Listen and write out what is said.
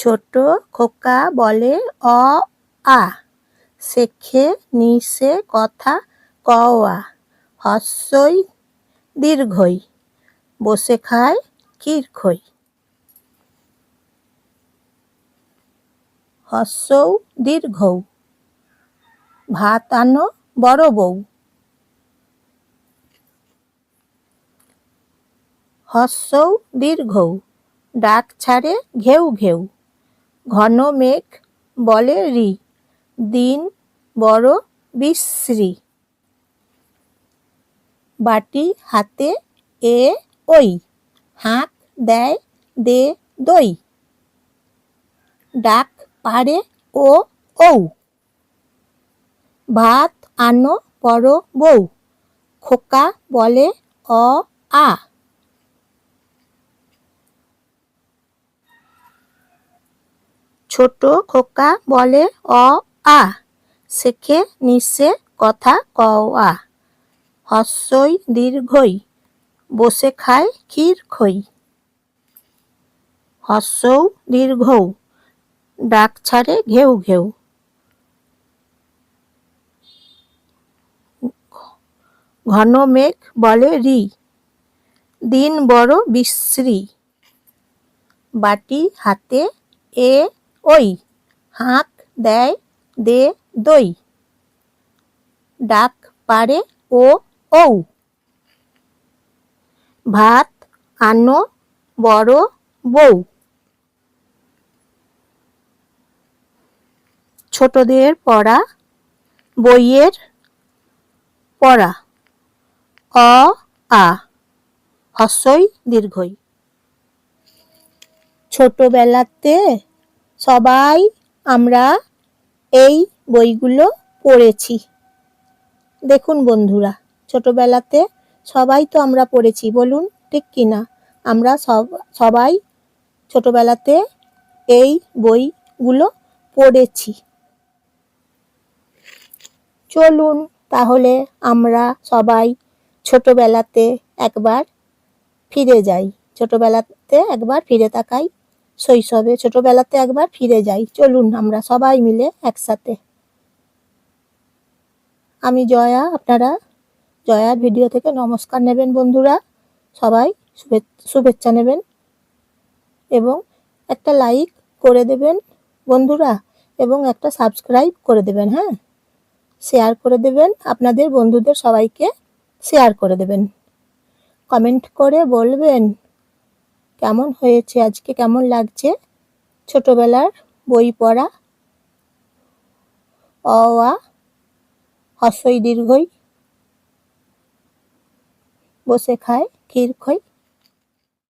ছোট খোকা বলে অ আ, শেখে নিশে কথা ক আ, হস্যই দীর্ঘই, বসে খায় ক্ষীর খই। হস্যৌ দীর্ঘৌ, ভাত আনো বড় বউ। হস্যৌ দীর্ঘৌ, ডাক ছাড়ে ঘেউ ঘেউ, ঘন মেঘ বলে রি, দিন বড় বিশ্রী। বাটি হাতে এ ওই, হাঁক দেয় দে দই, ডাক পাড়ে ও ঔ, ভাত আনো বড় বউ। খোকা বলে অ আ। ছোট খোকা বলে অ আ, শেখে নিশে কথা ক আ, হস্যই দীর্ঘই, বসে খায় ক্ষীর খই। হস্যৌ দীর্ঘৌ, ডাক ছাড়ে ঘেউ ঘেউ, ঘন মেঘ বলে রি, দিন বড় বিশ্রী। বাটি হাতে এ ওই, হাঁক দেয় দে দই, ডাক পাড়ে ও ঔ, ভাত আনো বড় বউ। ছোটদের পড়া বইয়ের পড়া অ আ, হস্যই দীর্ঘই। ছোটবেলাতে সবাই আমরা এই বইগুলো পড়েছি। দেখুন বন্ধুরা, ছোটবেলাতে সবাই তো আমরা পড়েছি, বলুন ঠিক কিনা? আমরা সবাই ছোটবেলাতে এই বইগুলো পড়েছি। চলুন তাহলে আমরা সবাই ছোটবেলাতে একবার ফিরে যাই, ছোটবেলাতে একবার ফিরে তাকাই, শৈশবে ছোটবেলাতে একবার ফিরে যাই। চলুন আমরা সবাই মিলে একসাথে। আমি জয়া, আপনারা জয়ার ভিডিও থেকে নমস্কার নেবেন বন্ধুরা, সবাই শুভেচ্ছা নেবেন এবং একটা লাইক করে দেবেন বন্ধুরা, এবং একটা সাবস্ক্রাইব করে দেবেন। হ্যাঁ, শেয়ার করে দেবেন, আপনাদের বন্ধুদের সবাইকে শেয়ার করে দেবেন। কমেন্ট করে বলবেন কেমন হয়েছে, আজকে কেমন লাগছে ছোটবেলার বই পড়া। অ আ, হস্যই দীর্ঘই, বসে খায় ক্ষীর খই।